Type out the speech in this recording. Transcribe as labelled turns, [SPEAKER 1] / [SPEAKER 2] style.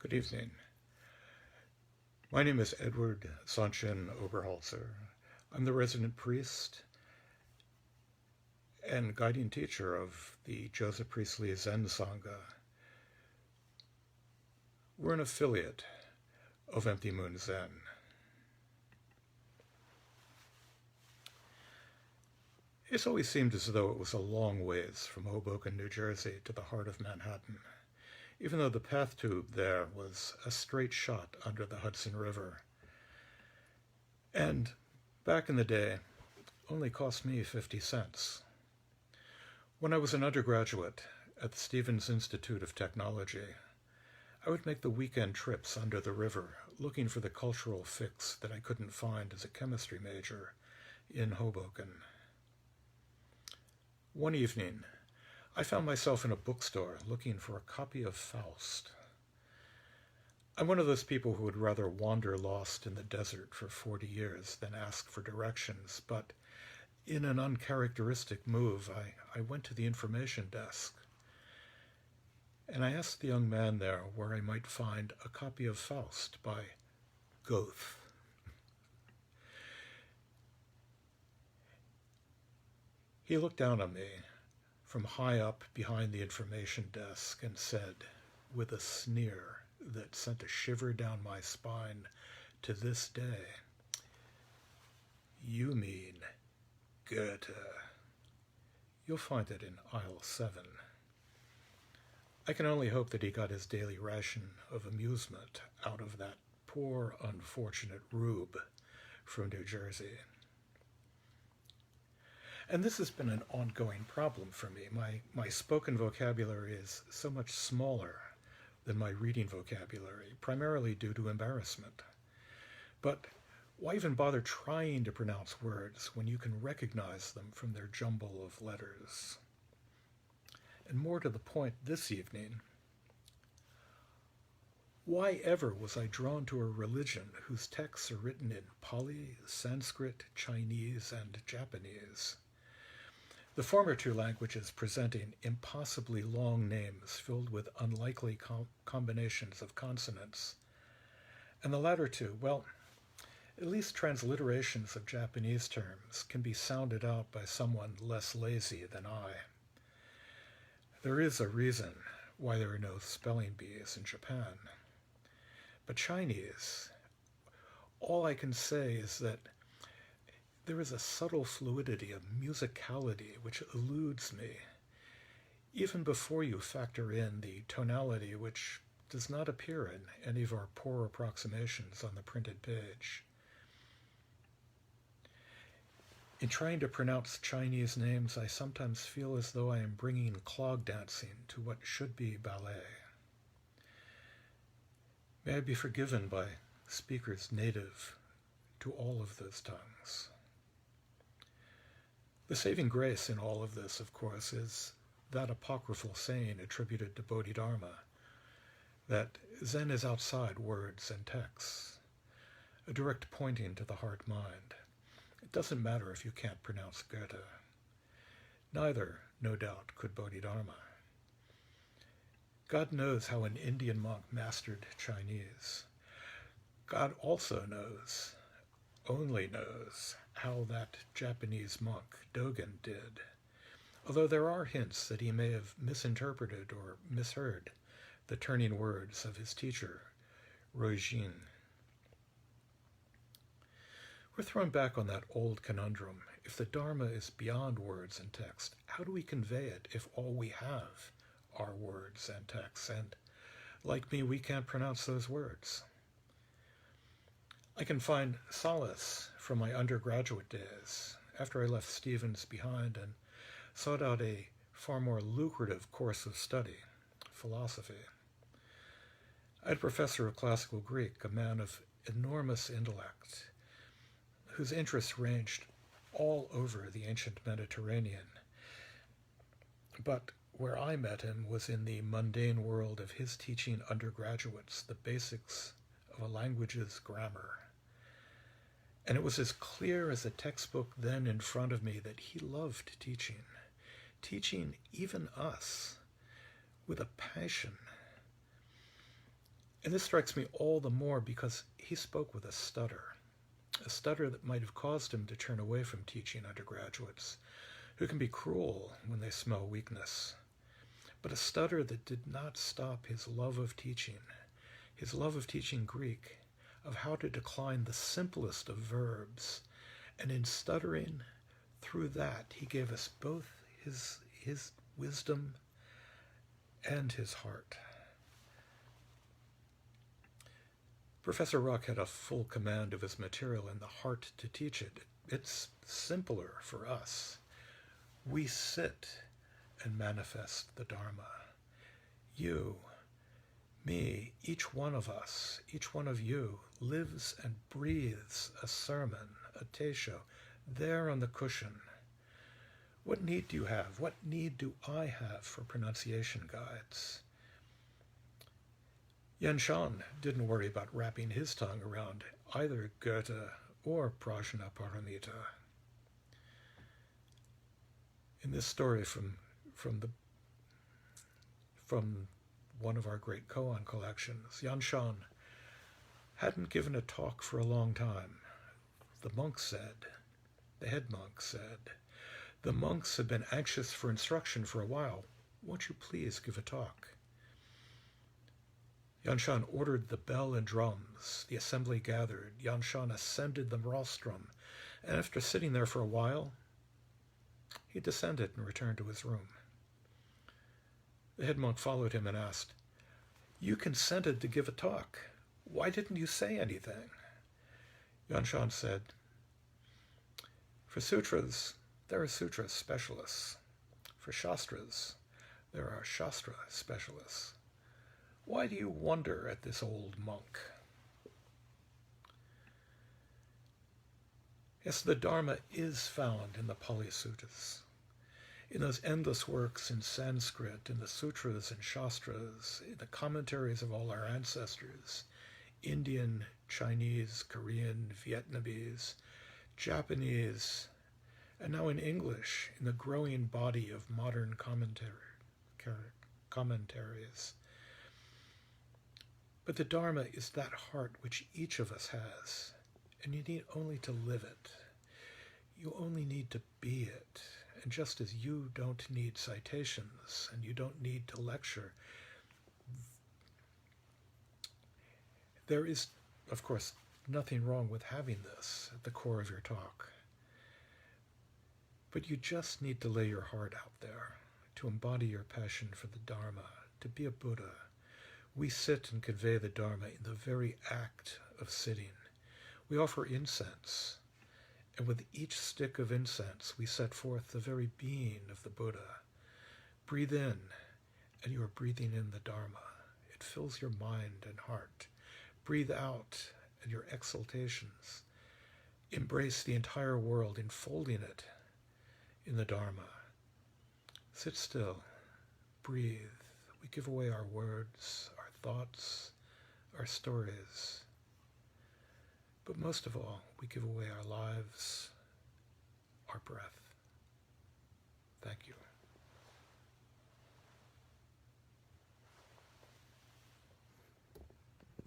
[SPEAKER 1] Good evening. My name is Edward Sanchin Oberholzer. I'm the resident priest and guiding teacher of the Joseph Priestley Zen Sangha. We're an affiliate of Empty Moon Zen. It's always seemed as though it was a long ways from Hoboken, New Jersey to the heart of Manhattan, even though the path tube there was a straight shot under the Hudson River. And back in the day, only cost me 50 cents. When I was an undergraduate at the Stevens Institute of Technology, I would make the weekend trips under the river looking for the cultural fix that I couldn't find as a chemistry major in Hoboken. One evening, I found myself in a bookstore looking for a copy of Faust. I'm one of those people who would rather wander lost in the desert for 40 years than ask for directions, but in an uncharacteristic move, I went to the information desk, and I asked the young man there where I might find a copy of Faust by Goethe. He looked down on me from high up behind the information desk and said, with a sneer that sent a shiver down my spine to this day, "You mean Goethe. You'll find it in aisle 7. I can only hope that he got his daily ration of amusement out of that poor, unfortunate rube from New Jersey. And this has been an ongoing problem for me. My spoken vocabulary is so much smaller than my reading vocabulary, primarily due to embarrassment. But why even bother trying to pronounce words when you can recognize them from their jumble of letters? And more to the point this evening, why ever was I drawn to a religion whose texts are written in Pali, Sanskrit, Chinese, and Japanese? The former two languages presenting impossibly long names filled with unlikely combinations of consonants. And the latter two, well, at least transliterations of Japanese terms can be sounded out by someone less lazy than I. There is a reason why there are no spelling bees in Japan. But Chinese, all I can say is that there is a subtle fluidity, a musicality which eludes me, even before you factor in the tonality which does not appear in any of our poor approximations on the printed page. In trying to pronounce Chinese names, I sometimes feel as though I am bringing clog dancing to what should be ballet. May I be forgiven by speakers native to all of those tongues. The saving grace in all of this, of course, is that apocryphal saying attributed to Bodhidharma, that Zen is outside words and texts, a direct pointing to the heart-mind. It doesn't matter if you can't pronounce Goethe. Neither, no doubt, could Bodhidharma. God knows how an Indian monk mastered Chinese. God also knows, only knows, how that Japanese monk Dogen did, although there are hints that he may have misinterpreted or misheard the turning words of his teacher, Rojin. We're thrown back on that old conundrum. If the Dharma is beyond words and text, how do we convey it if all we have are words and texts? And like me, we can't pronounce those words. I can find solace from my undergraduate days, after I left Stevens behind and sought out a far more lucrative course of study, philosophy. I had a professor of classical Greek, a man of enormous intellect, whose interests ranged all over the ancient Mediterranean. But where I met him was in the mundane world of his teaching undergraduates the basics of a language's grammar. And it was as clear as a textbook then in front of me that he loved teaching even us with a passion. And this strikes me all the more because he spoke with a stutter that might have caused him to turn away from teaching undergraduates, who can be cruel when they smell weakness, but a stutter that did not stop his love of teaching Greek, of how to decline the simplest of verbs, and in stuttering through that he gave us both his wisdom and his heart. Professor Ruck had a full command of his material and the heart to teach it. It's simpler for us. We sit and manifest the Dharma. You, me, each one of us, each one of you lives and breathes a sermon, a teisho, there on the cushion. What need do you have? What need do I have for pronunciation guides? Yan Shan didn't worry about wrapping his tongue around either Goethe or Prajnaparamita. In this story from one of our great koan collections, Yan Shan hadn't given a talk for a long time. The head monk said, the monks have been anxious for instruction for a while. Won't you please give a talk? Yan Shan ordered the bell and drums. The assembly gathered. Yan Shan ascended the rostrum, and after sitting there for a while, he descended and returned to his room. The head monk followed him and asked, you consented to give a talk. Why didn't you say anything? Yan Shan said, for sutras, there are sutra specialists. For shastras, there are shastra specialists. Why do you wonder at this old monk? Yes, the Dharma is found in the Pali Suttas, in those endless works in Sanskrit, in the sutras and shastras, in the commentaries of all our ancestors, Indian, Chinese, Korean, Vietnamese, Japanese, and now in English, in the growing body of modern commentaries. But the Dharma is that heart which each of us has, and you need only to live it. You only need to be it. And just as you don't need citations, and you don't need to lecture, there is, of course, nothing wrong with having this at the core of your talk. But you just need to lay your heart out there, to embody your passion for the Dharma, to be a Buddha. We sit and convey the Dharma in the very act of sitting. We offer incense, and with each stick of incense we set forth the very being of the Buddha. Breathe in, and you are breathing in the Dharma. It fills your mind and heart. Breathe out, and your exaltations embrace the entire world, enfolding it in the Dharma. Sit still, breathe. We give away our words, our thoughts, our stories. But most of all, we give away our lives, our breath. Thank you.